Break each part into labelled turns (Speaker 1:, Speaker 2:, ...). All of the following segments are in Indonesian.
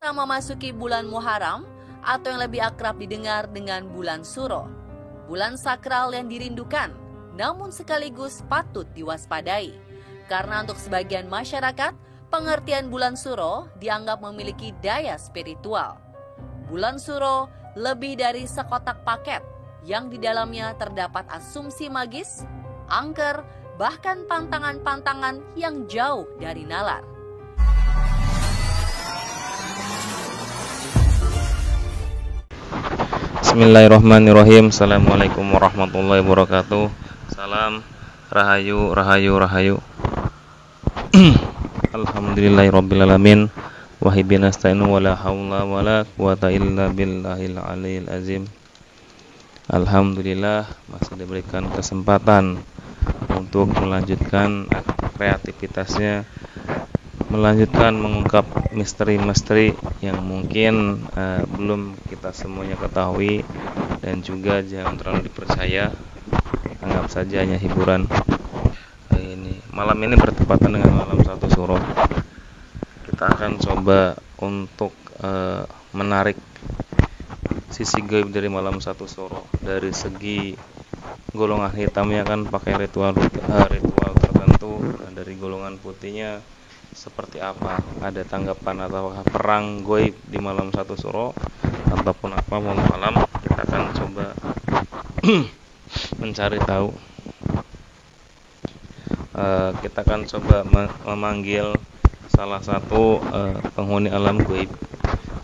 Speaker 1: Kita memasuki bulan Muharram atau yang lebih akrab didengar dengan bulan Suro. Bulan sakral yang dirindukan, namun sekaligus patut diwaspadai. Karena untuk sebagian masyarakat, pengertian bulan Suro dianggap memiliki daya spiritual. Bulan Suro lebih dari sekotak paket yang di dalamnya terdapat asumsi magis, angker, bahkan pantangan-pantangan yang jauh dari nalar.
Speaker 2: Bismillahirrahmanirrahim. Assalamualaikum warahmatullahi wabarakatuh. Salam rahayu rahayu rahayu. Alhamdulillahirrabbilalamin. Wahibina nasta'inu wala haula wala quwata illa billahil aliyil azim. Alhamdulillah masih diberikan kesempatan untuk melanjutkan kreativitasnya, melanjutkan mengungkap misteri-misteri yang mungkin belum kita semuanya ketahui, dan juga jangan terlalu dipercaya, anggap saja hanya hiburan. Malam ini bertepatan dengan malam 1 Suro. Kita akan coba untuk menarik sisi gaib dari malam 1 Suro. Dari segi golongan hitamnya kan pakai ritual tertentu, nah, dari golongan putihnya seperti apa, ada tanggapan atau perang goib di malam 1 Suro ataupun apa malam, kita akan coba mencari tahu. Kita akan coba memanggil salah satu penghuni alam goib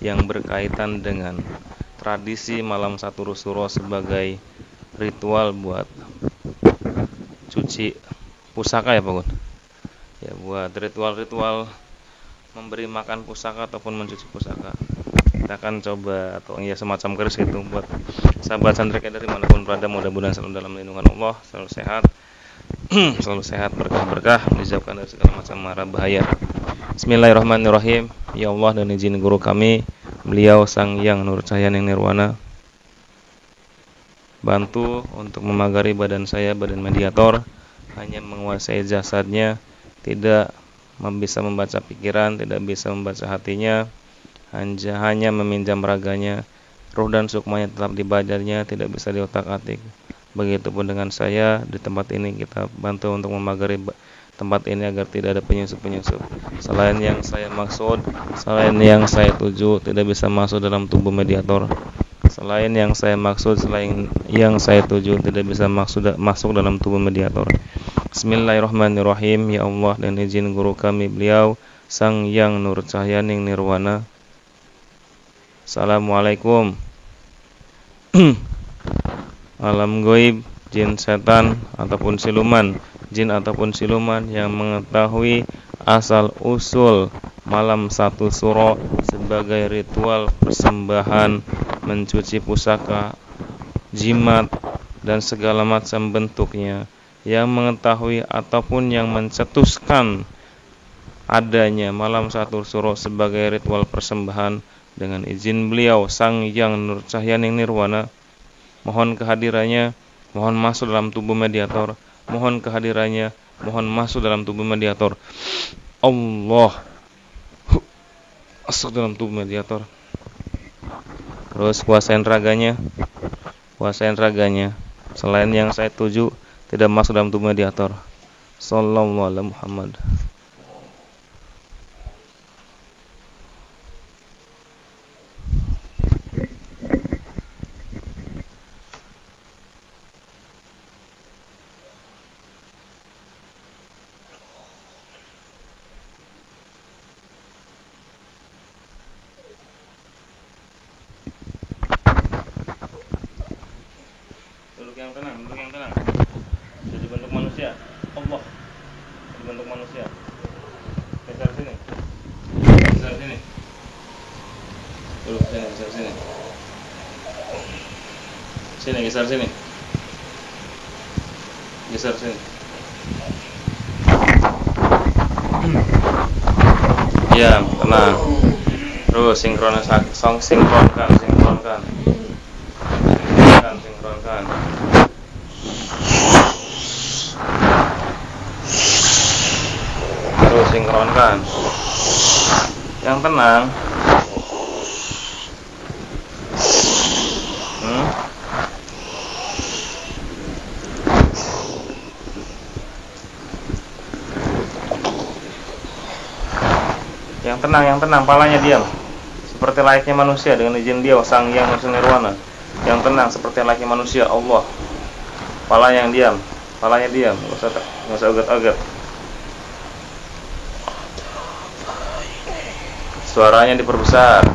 Speaker 2: yang berkaitan dengan tradisi malam 1 Suro sebagai ritual buat cuci pusaka, ya Pak Gun? Ya, buat ritual-ritual memberi makan pusaka ataupun mencuci pusaka. Kita akan coba, atau ya semacam keris itu, buat sahabat santrika dari manapun berada, mudah-mudahan selalu dalam lindungan Allah, selalu sehat, selalu sehat, berkah-berkah, dijauhkan dari segala macam mara bahaya. Bismillahirrahmanirrahim. Ya Allah, dan izin guru kami, beliau Sang Yang Nur Cahaya Ning Nirwana, bantu untuk memagari badan saya, badan mediator, hanya menguasai jasadnya, tidak bisa membaca pikiran, tidak bisa membaca hatinya, hanya meminjam raganya. Ruh dan sukmanya tetap di badannya, tidak bisa diotak-atik. Begitupun dengan saya di tempat ini, kita bantu untuk memagari tempat ini agar tidak ada penyusup-penyusup. Selain yang saya maksud, selain yang saya tuju, tidak bisa masuk dalam tubuh mediator. Selain yang saya maksud, selain yang saya tuju, tidak bisa masuk dalam tubuh mediator. Bismillahirrahmanirrahim. Ya Allah, dan izin guru kami, beliau Sang Yang Nur Cahaya Ning Nirwana. Assalamualaikum. Alam goib, jin, setan ataupun siluman, jin ataupun siluman yang mengetahui asal usul malam 1 Suro sebagai ritual persembahan mencuci pusaka, jimat, dan segala macam bentuknya, yang mengetahui ataupun yang mencetuskan adanya malam 1 Suro sebagai ritual persembahan, dengan izin beliau Sang Yang Nur Cahaya Ning Nirwana, mohon kehadirannya, mohon masuk dalam tubuh mediator, mohon kehadirannya, mohon masuk dalam tubuh mediator. Allah masuk dalam tubuh mediator. Terus kuasain raganya, selain yang saya tuju, tidak masuk dalam tubuh mediator. Sallallahu alaihi Muhammad. Duduk yang tenang. Jadi bentuk manusia. Allah. Jadi bentuk manusia. Geser sini. Duduk sini, geser sini. Sini, geser sini. Diam, tenang. Terus sinkronkan. Terus sinkronkan. Yang tenang. Yang tenang, palanya diam. Seperti layaknya manusia dengan izin Dia Sang Hyang Wasa Nirwana. Yang tenang seperti layaknya manusia, Allah. Palanya yang diam, enggak usah ugat-ugat. Suaranya diperbesar.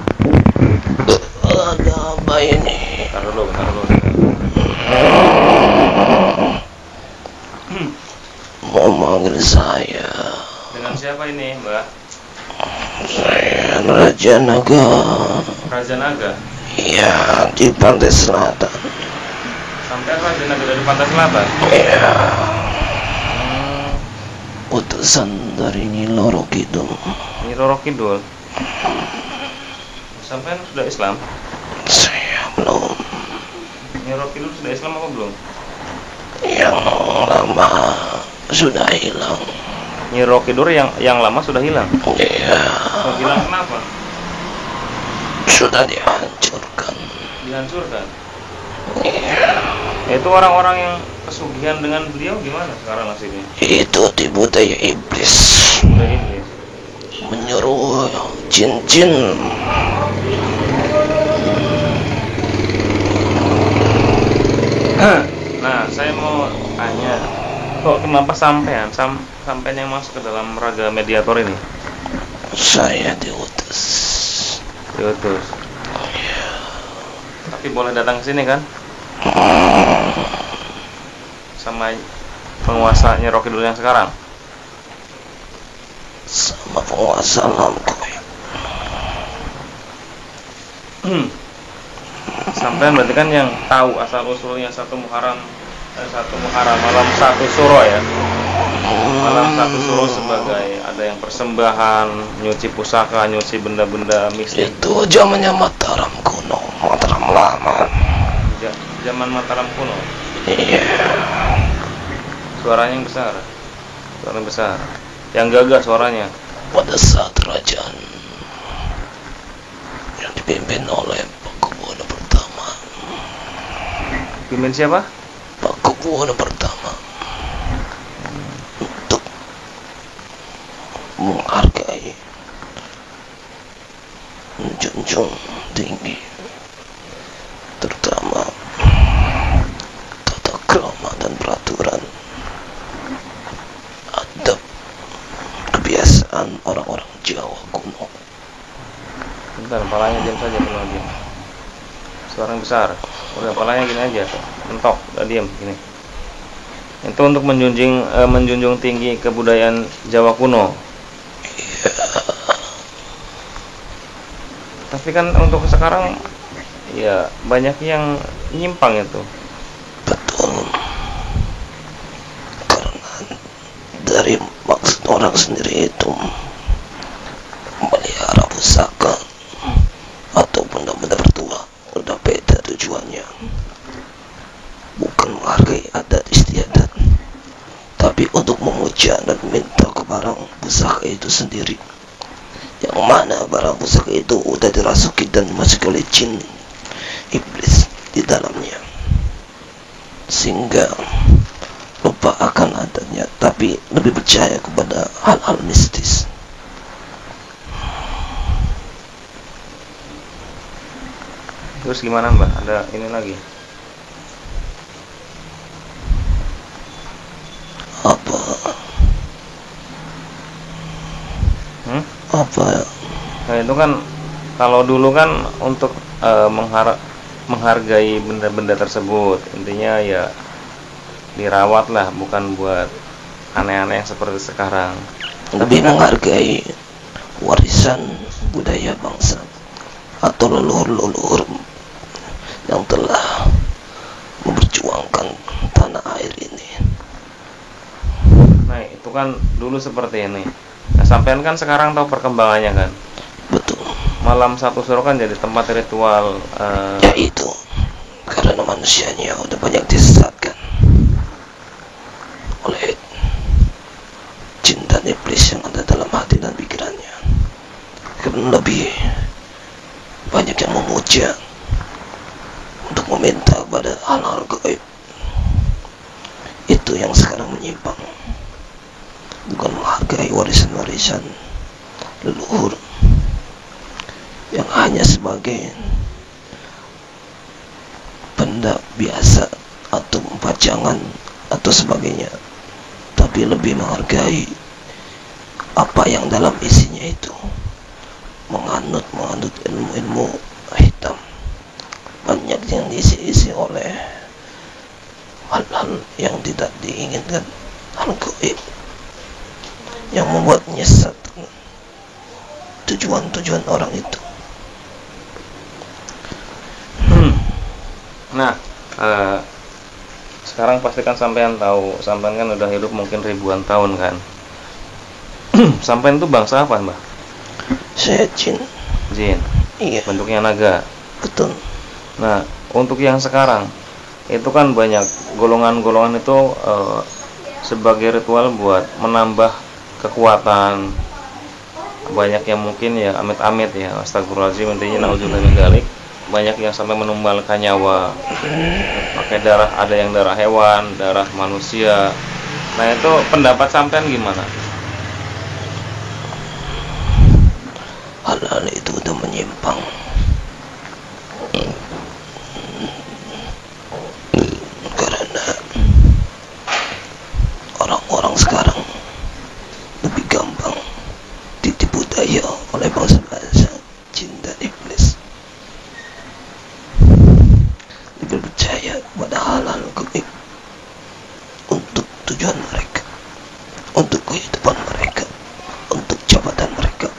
Speaker 3: Ada apa ini?
Speaker 2: Bentar dulu.
Speaker 3: Memanggil saya.
Speaker 2: Dengan siapa ini, Mbak?
Speaker 3: Saya Raja Naga.
Speaker 2: Raja Naga.
Speaker 3: Iya, di pantai selatan.
Speaker 2: Sampai Raja Naga dari pantai selatan?
Speaker 3: Iya. Utusan dari Nyi Roro Kidul.
Speaker 2: Nyi Roro Kidul. Sampai sudah Islam?
Speaker 3: Saya belum.
Speaker 2: Nyi Roro Kidul sudah Islam apa belum?
Speaker 3: Yang lama sudah hilang.
Speaker 2: Nyi Roro Kidul yang lama sudah hilang?
Speaker 3: Iya.
Speaker 2: Oh, hilang kenapa?
Speaker 3: Sudah dihancurkan.
Speaker 2: Dihancurkan?
Speaker 3: Iya.
Speaker 2: Itu orang-orang yang pesugihan dengan beliau gimana sekarang nasibnya?
Speaker 3: Itu tipu daya iblis.
Speaker 2: Udah iblis.
Speaker 3: Menyuruh jin-jin.
Speaker 2: Nah, saya mau tanya, kok kenapa sampean yang masuk ke dalam raga mediator ini?
Speaker 3: Saya diutus.
Speaker 2: Tapi boleh datang ke sini kan? Sama penguasa Nyi Roro Kidul yang sekarang?
Speaker 3: Sama penguasa Lamkoy.
Speaker 2: Sampean berarti kan yang tahu asal usulnya satu Muharram malam satu suro ya. Malam satu suro sebagai ada yang persembahan, nyuci pusaka, nyuci benda-benda mistik.
Speaker 3: Itu zamannya Mataram kuno, Mataram lama.
Speaker 2: Zaman Mataram kuno.
Speaker 3: Iya.
Speaker 2: Suaranya yang besar. Yang gagah suaranya.
Speaker 3: Pada saat kerajaan yang dipimpin oleh Pakubuwono pertama.
Speaker 2: Pimpin siapa?
Speaker 3: Pakubuwono pertama. Untuk menghargai, menjunjung tinggi, terutama tata krama dan peraturan, adab, kebiasaan orang-orang Jawa kuno.
Speaker 2: Bentar, palanya diam saja kalau diam. Suara yang besar. Udah palanya gini aja, mentok, udah diam gini. Itu untuk menjunjung tinggi kebudayaan Jawa kuno. Tapi kan untuk sekarang ya banyak yang nyimpang itu.
Speaker 3: Betul. Karena dari maksud orang sendiri itu melihara pusaka atau benda-benda bertua udah beda tujuannya. Bukan menghargai adat istiadat, tapi untuk memuja dan minta ke barang pusaka itu sendiri. Yang mana barang pusaka itu udah dirasuki dan dimasuki oleh jin iblis di dalamnya, sehingga lupa akan adatnya, tapi lebih percaya kepada hal-hal mistis.
Speaker 2: Terus gimana Mbak? Ada ini lagi?
Speaker 3: Apa? Apa ya?
Speaker 2: Nah itu kan kalau dulu kan untuk menghargai benda-benda tersebut, intinya ya dirawat lah, bukan buat aneh-aneh yang seperti sekarang.
Speaker 3: Lebih menghargai warisan budaya bangsa atau leluhur-leluhur yang telah memperjuangkan tanah air ini.
Speaker 2: Nah itu kan dulu seperti ini. Nah sampean kan sekarang tahu perkembangannya kan?
Speaker 3: Betul.
Speaker 2: Malam satu suro kan jadi tempat ritual.
Speaker 3: Ya itu karena manusianya udah banyak disesatkan oleh jin dan iblis yang ada dalam hati dan pikirannya. Karena lebih banyak yang memuja untuk meminta kepada hal-hal gaib. Itu yang sekarang menyimpang, bukan menghargai warisan-warisan leluhur yang hanya sebagai benda biasa atau pajangan atau sebagainya, tapi lebih menghargai apa yang dalam isinya itu, menganut ilmu-ilmu hitam, banyak yang diisi oleh hal-hal yang tidak diinginkan, hal gaib yang membuat nyesat tujuan-tujuan orang itu.
Speaker 2: Nah, sekarang pastikan sampean tahu, sampean kan udah hidup mungkin ribuan tahun kan. Sampean itu bangsa apa, Mbah?
Speaker 3: Saya jin.
Speaker 2: Jin.
Speaker 3: Iya.
Speaker 2: Bentuknya naga.
Speaker 3: Betul.
Speaker 2: Nah, untuk yang sekarang itu kan banyak golongan-golongan itu sebagai ritual buat menambah kekuatan. Banyak yang mungkin ya amit-amit ya, astagfirullahaladzim, intinya naudzubillah min dzalik. Banyak yang sampai menumbalkan nyawa, pakai darah, ada yang darah hewan, darah manusia. Nah, itu pendapat sampean gimana?
Speaker 3: Hal-hal itu udah menyimpang. Karena orang-orang sekarang lebih gampang ditipu daya oleh bangsa-bangsa jin dan iblis. Lebih percaya pada hal-hal gaib untuk tujuan mereka, untuk kehidupan mereka, untuk jabatan mereka.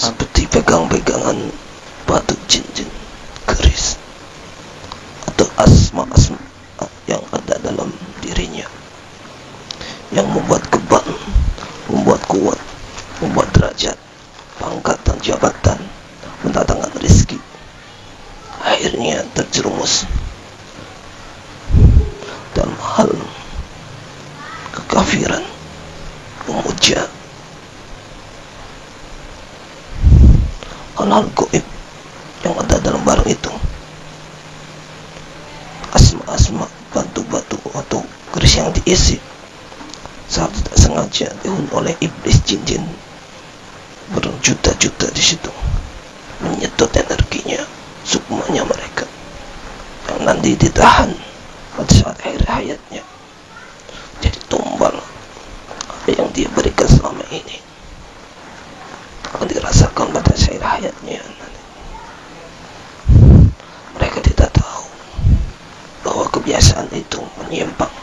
Speaker 3: Seperti pegang-pegangan batu jin-jin keris atau asma-asma yang ada dalam dirinya, yang membuat kebal, membuat kuat, membuat derajat, pangkat dan jabatan, mendatangkan rezeki. Akhirnya terjerumus dalam hal kekafiran, memuja hal-hal gaib yang ada dalam barang itu, asma-asma, batu-batu atau keris yang diisi saat tidak sengaja dihuni oleh iblis jin-jin berjuta-juta di situ, menyedot energinya, sukmanya mereka yang nanti ditahan pada saat akhir hayatnya, jadi tumbal apa yang dia berikan selama ini akan dirasakan pada akhir hayatnya nanti. Mereka tidak tahu bahwa kebiasaan itu menyimpang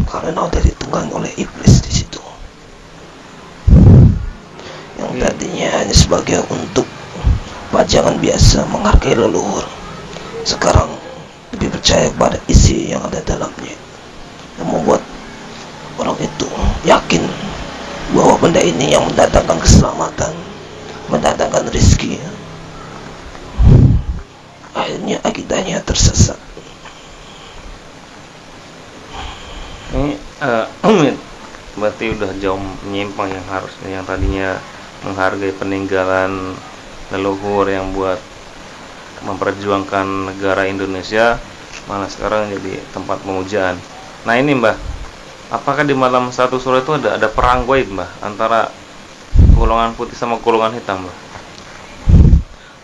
Speaker 3: karena sudah ditunggang oleh iblis di situ, yang tadinya hanya sebagai untuk pajangan biasa, menghargai leluhur, sekarang lebih percaya pada isi yang ada dalamnya, yang membuat orang itu yakin bahwa benda ini yang mendatangkan keselamatan, mendatangkan rezeki. Akhirnya akidahnya tersesat.
Speaker 2: Ini berarti udah jauh menyimpang, yang harusnya yang tadinya menghargai peninggalan leluhur yang buat memperjuangkan negara Indonesia, malah sekarang jadi tempat pemujaan. Nah, ini Mbah, apakah di malam satu suro itu ada perang gaib, Mbah, antara golongan putih sama golongan hitam, Mbah?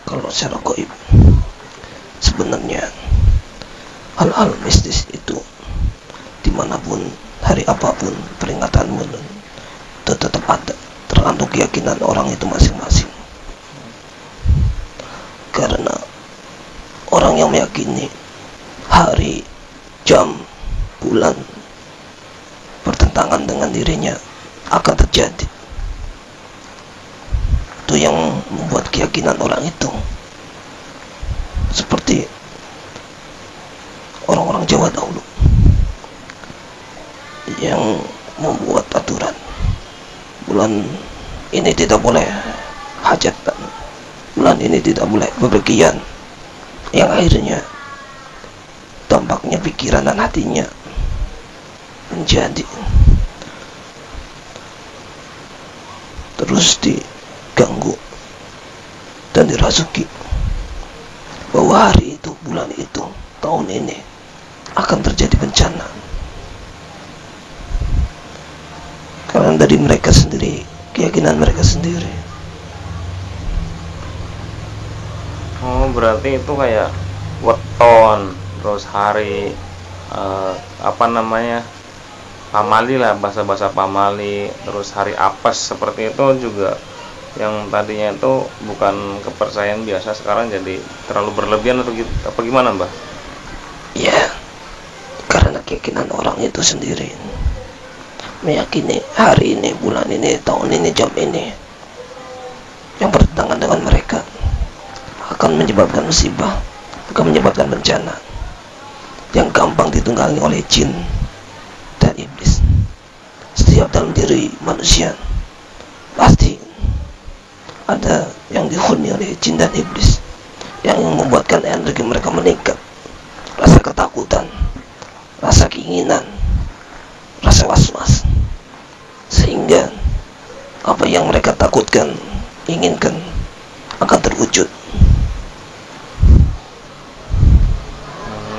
Speaker 3: Kalau secara gaib, sebenarnya hal-hal mistis itu dimanapun, hari apapun, peringatan bulan itu tetap ada, tergantung keyakinan orang itu masing-masing. Karena orang yang meyakini hari, jam, bulan bertentangan dengan dirinya akan terjadi, itu yang membuat keyakinan orang itu seperti orang-orang Jawa dahulu yang membuat aturan bulan ini tidak boleh hajatan, bulan ini tidak boleh bepergian, yang akhirnya tampaknya pikiran dan hatinya menjadi terus diganggu dan dirasuki bahwa hari itu, bulan itu, tahun ini akan terjadi bencana. karena dari mereka sendiri, keyakinan mereka sendiri.
Speaker 2: Oh, berarti itu kayak weton, terus hari apa namanya, pamali lah, bahasa-bahasa pamali, terus hari apes seperti itu juga, yang tadinya itu bukan kepercayaan biasa sekarang jadi terlalu berlebihan atau gitu, apa gimana, Mbah?
Speaker 3: Ya, karena keyakinan orang itu sendiri, meyakini hari ini, bulan ini, tahun ini, jam ini yang bertentangan dengan mereka akan menyebabkan musibah, akan menyebabkan bencana yang gampang ditunggangi oleh jin dan iblis. Setiap dalam diri manusia pasti ada yang dihuni oleh jin dan iblis yang membuatkan energi mereka meningkat, rasa ketakutan, rasa keinginan, rasa was-was, sehingga apa yang mereka takutkan, inginkan akan terwujud.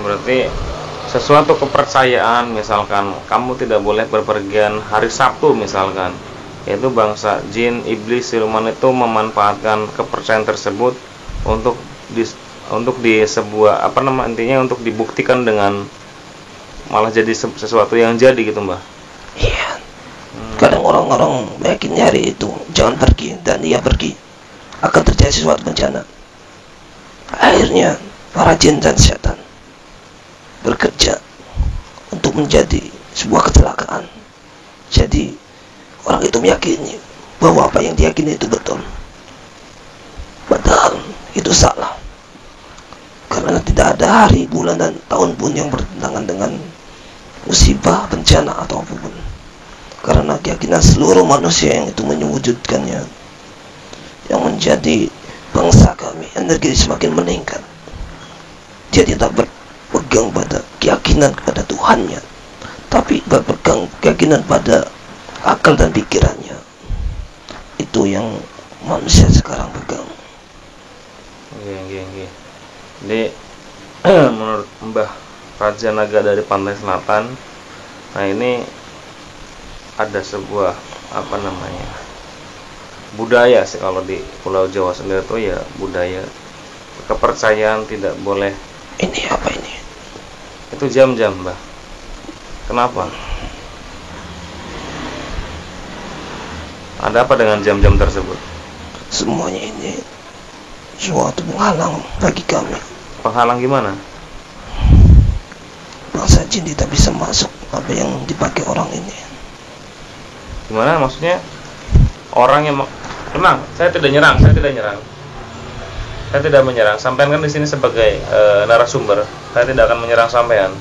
Speaker 2: Berarti sesuatu kepercayaan, misalkan kamu tidak boleh berpergian hari Sabtu misalkan, yaitu bangsa jin, iblis, siluman itu memanfaatkan kepercayaan tersebut untuk di sebuah apa nama, intinya untuk dibuktikan dengan malah jadi sesuatu yang jadi gitu, Mbah.
Speaker 3: Iya. Kadang orang-orang meyakini hari itu jangan pergi, dan dia pergi, akan terjadi sesuatu bencana. Akhirnya para jin dan setan bekerja untuk menjadi sebuah kecelakaan. Jadi orang itu meyakini bahwa apa yang diyakini itu betul, padahal itu salah. Karena tidak ada hari, bulan, dan tahun pun yang bertentangan dengan musibah, bencana, atau apapun. Karena keyakinan seluruh manusia yang itu menyewujudkannya, yang menjadi bangsa kami, energi semakin meningkat. Dia tidak berpegang pada keyakinan kepada Tuhannya, tapi berpegang keyakinan pada akal dan pikirannya. Itu yang manusia sekarang pegang.
Speaker 2: Oke. Jadi menurut Mbah Raja Naga dari Pantai Selatan, nah ini ada sebuah apa namanya, budaya sih kalau di Pulau Jawa sendiri tuh ya, budaya kepercayaan tidak boleh.
Speaker 3: Ini apa ini?
Speaker 2: Itu jam-jam, Mbah. Kenapa? Ada apa dengan jam-jam tersebut?
Speaker 3: Semuanya ini suatu penghalang bagi kami.
Speaker 2: Penghalang gimana?
Speaker 3: Bangsa jin tidak bisa masuk apa yang dipakai orang ini.
Speaker 2: Gimana maksudnya? Orang yang tenang, saya tidak nyerang. Saya tidak menyerang. Sampean kan di sini sebagai narasumber. Saya tidak akan menyerang sampean.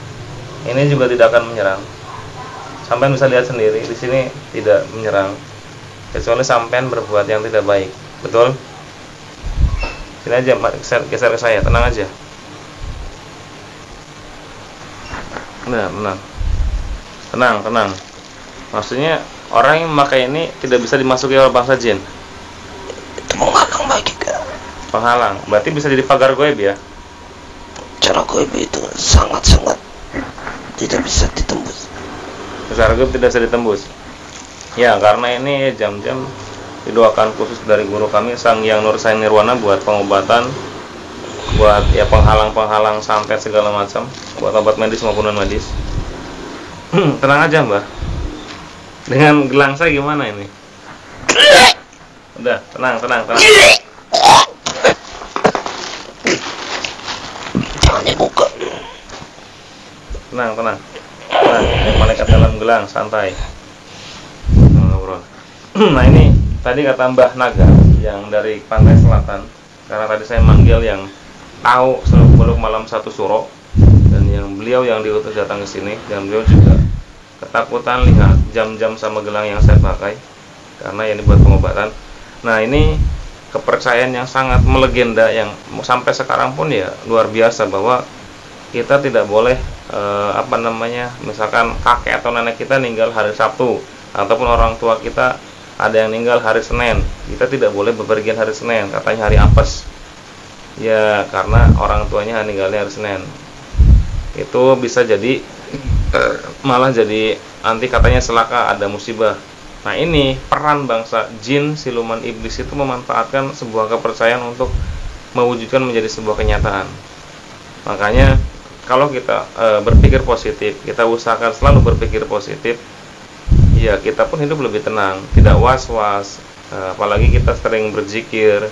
Speaker 2: Ini juga tidak akan menyerang. Sampean bisa lihat sendiri di sini tidak menyerang. Kecuali sampean berbuat yang tidak baik. Betul? Sini aja, geser ke saya, tenang aja. Nah, tenang. Maksudnya orang yang memakai ini tidak bisa dimasuki oleh bangsa jin.
Speaker 3: Itu menghalang bagi kami.
Speaker 2: Penghalang, berarti bisa jadi pagar goib ya?
Speaker 3: Cara goib itu sangat-sangat tidak bisa ditembus.
Speaker 2: Secara goib tidak bisa ditembus. Ya, karena ini jam-jam didoakan khusus dari guru kami Sang Hyang Nursain Nirwana buat pengobatan, buat ya penghalang-penghalang santet segala macam, buat obat medis maupun non medis. Tenang aja, Mbah. Dengan gelang saya gimana ini? Udah, tenang.
Speaker 3: Jangan dibuka.
Speaker 2: Tenang. Yang malaikat dalam gelang, santai. Ngobrol. Nah, ini tadi kata Mbah Naga yang dari Pantai Selatan, karena tadi saya manggil yang tahu seluk-beluk malam satu suro, dan yang beliau yang diutus datang ke sini, dan beliau juga ketakutan lihat jam-jam sama gelang yang saya pakai karena ini buat pengobatan. Nah, ini kepercayaan yang sangat melegenda yang sampai sekarang pun ya luar biasa, bahwa kita tidak boleh misalkan kakek atau nenek kita meninggal hari Sabtu, ataupun orang tua kita ada yang meninggal hari Senin, kita tidak boleh bepergian hari Senin, katanya hari apes ya, karena orang tuanya meninggalnya hari Senin. Itu bisa jadi malah jadi nanti katanya celaka, ada musibah. Nah, ini peran bangsa jin siluman iblis itu memanfaatkan sebuah kepercayaan untuk mewujudkan menjadi sebuah kenyataan. Makanya kalau kita berpikir positif, kita usahakan selalu berpikir positif, ya kita pun hidup lebih tenang, tidak was-was. Apalagi kita sering berzikir,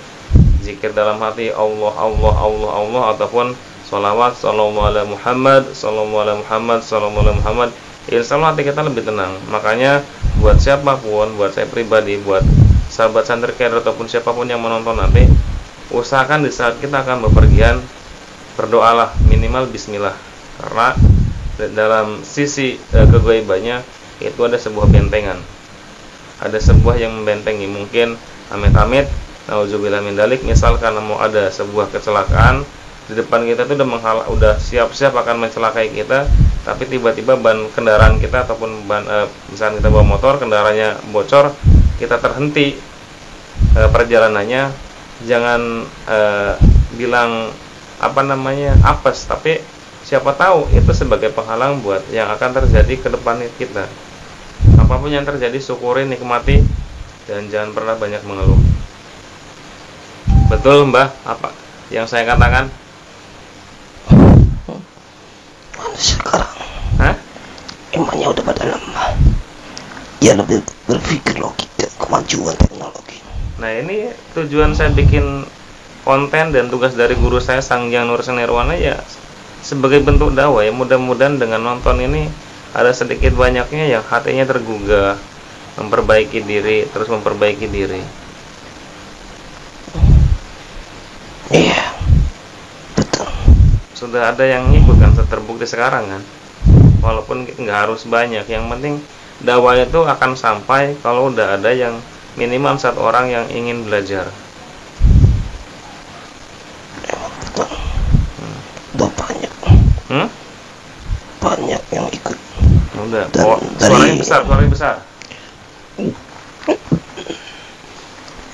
Speaker 2: zikir dalam hati Allah Allah Allah Allah, ataupun sholawat sallallahu ala Muhammad sallallahu ala Muhammad sallallahu ala Muhammad, insya Allah hati kita lebih tenang. Makanya buat siapapun, buat saya pribadi, buat sahabat Santricader ataupun siapapun yang menonton nanti, usahakan di saat kita akan bepergian, berdoalah minimal bismillah, karena dalam sisi kegoibannya itu ada sebuah bentengan, ada sebuah yang membentengi. Mungkin amit-amit, nauzubillah min dalik, misalkan mau ada sebuah kecelakaan di depan kita itu udah siap-siap akan mencelakai kita, tapi tiba-tiba ban kendaraan kita ataupun misalnya kita bawa motor, kendaraannya bocor, kita terhenti perjalanannya, jangan bilang apes, tapi siapa tahu itu sebagai penghalang buat yang akan terjadi ke depan kita. Apapun yang terjadi, syukuri, nikmati, dan jangan pernah banyak mengeluh. Betul Mbah apa yang saya katakan?
Speaker 3: Sekarang
Speaker 2: Hah?
Speaker 3: imannya udah pada lemah, ya lebih berpikir logika, kemajuan teknologi.
Speaker 2: Nah, ini tujuan saya bikin konten dan tugas dari guru saya Sangjang Nursen Nirwana, ya sebagai bentuk dakwah. Ya mudah-mudahan dengan nonton ini ada sedikit banyaknya yang hatinya tergugah, memperbaiki diri, terus memperbaiki diri.
Speaker 3: Iya, betul.
Speaker 2: Sudah ada yang ngikut kan, terbukti sekarang kan. Walaupun nggak harus banyak, yang penting dakwah itu akan sampai kalau udah ada yang minimal satu orang yang ingin belajar.
Speaker 3: Emang betul. Udah banyak. Banyak yang ikut.
Speaker 2: Udah.
Speaker 3: Dan
Speaker 2: Suaranya besar.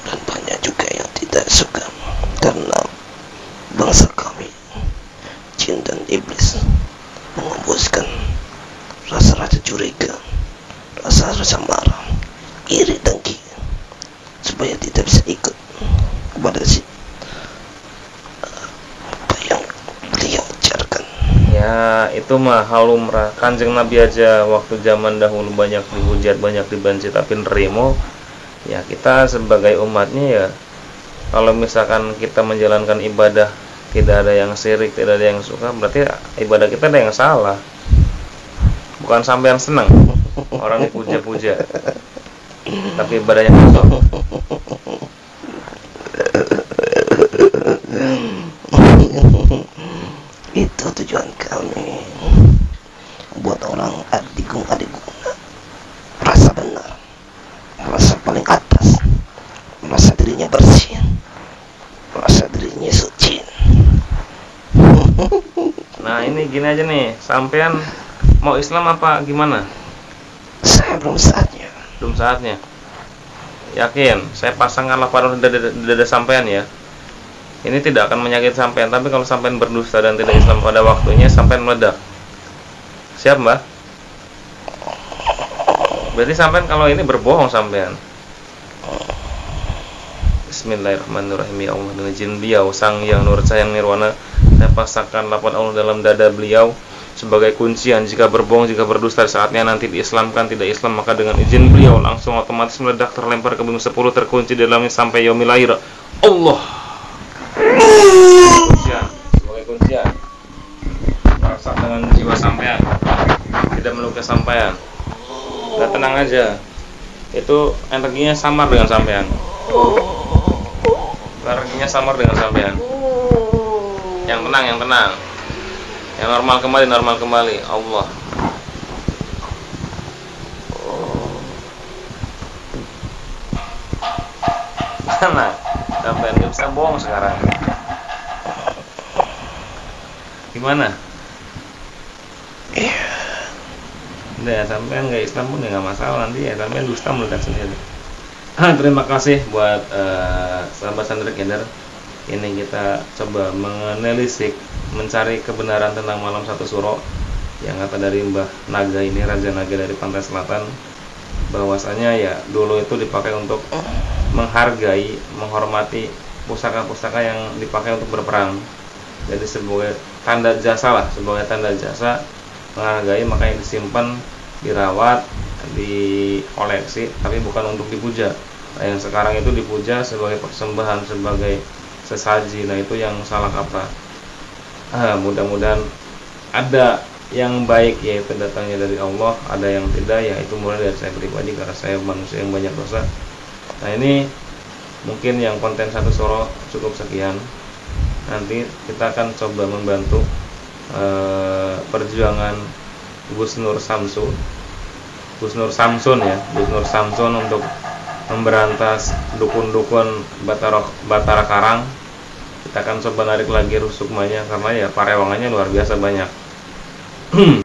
Speaker 3: Dan banyak juga yang tidak suka, karena bangsa kami, jin dan iblis, mengembuskan rasa-rasa curiga, rasa-rasa marah, iri, dengki, supaya tidak bisa ikut kepada apa yang beliau ajarkan.
Speaker 2: Ya, itu mah hal lumrah. Kanjeng Nabi aja waktu zaman dahulu banyak dihujat, banyak dibenci, tapi nerimo. Ya, kita sebagai umatnya ya, kalau misalkan kita menjalankan ibadah tidak ada yang syirik, tidak ada yang suka, berarti ibadah kita ada yang salah. Bukan sampean senang orang dipuja-puja, tapi ibadahnya kosong.
Speaker 3: Itu tujuan kami, buat orang adik-adik merasa benar, merasa paling atas, merasa dirinya bersih, merasa dirinya suci.
Speaker 2: Nah, ini gini aja nih, sampean mau Islam apa gimana?
Speaker 3: Saya belum saatnya.
Speaker 2: Belum saatnya. Yakin, saya pasangkan laporan dada sampean ya. Ini tidak akan menyakiti sampean, tapi kalau sampean berdusta dan tidak Islam pada waktunya, sampean meledak. Siap, Mbak? Berarti sampean kalau ini berbohong sampean. Bismillahirrahmanirrahim. Ya Allah, dengan izin beliau Sangjang Nursen Nirwana, saya pasangkan laporan Allah dalam dada beliau sebagai kuncian. Jika berbohong, jika berdusta, saatnya nanti diislamkan, tidak Islam, maka dengan izin beliau langsung otomatis meledak, terlempar ke bumi 10, terkunci di dalamnya sampai yaumil akhir. Allah. Kuncian, sebagai kuncian. Merasa dengan jiwa sampean, tidak melukai sampean. Udah tenang aja. Itu energinya samar dengan sampean. Energinya samar dengan sampean. Yang tenang, yang tenang. Yang normal kembali, Allah. Mana? Sampai nggak bisa bohong sekarang. Gimana? Udah, sampai nggak Islam pun nggak masalah, nanti ya sampai dusta meledak sendiri. Terima kasih buat sahabat Santricader. Ini kita coba menelisik, mencari kebenaran tentang malam satu suro yang kata dari Mbah Naga ini, Raja Naga dari Pantai Selatan. bahwasanya ya dulu itu dipakai untuk menghargai, menghormati pusaka-pusaka yang dipakai untuk berperang. Jadi sebagai tanda jasa lah, sebagai tanda jasa menghargai, makanya disimpan, dirawat, dikoleksi, tapi bukan untuk dipuja. Nah, yang sekarang itu dipuja sebagai persembahan, sebagai sesaji. Nah, itu yang salah kaprah. Mudah-mudahan ada yang baik, yaitu datangnya dari Allah, ada yang tidak, ya itu mulai dari saya pribadi karena saya manusia yang banyak dosa. Nah, ini mungkin yang konten satu suro cukup sekian. Nanti kita akan coba membantu perjuangan Gus Nur Samsun untuk memberantas dukun-dukun Batara Karang. Kita akan coba narik lagi rusukmanya karena ya parewangannya luar biasa banyak.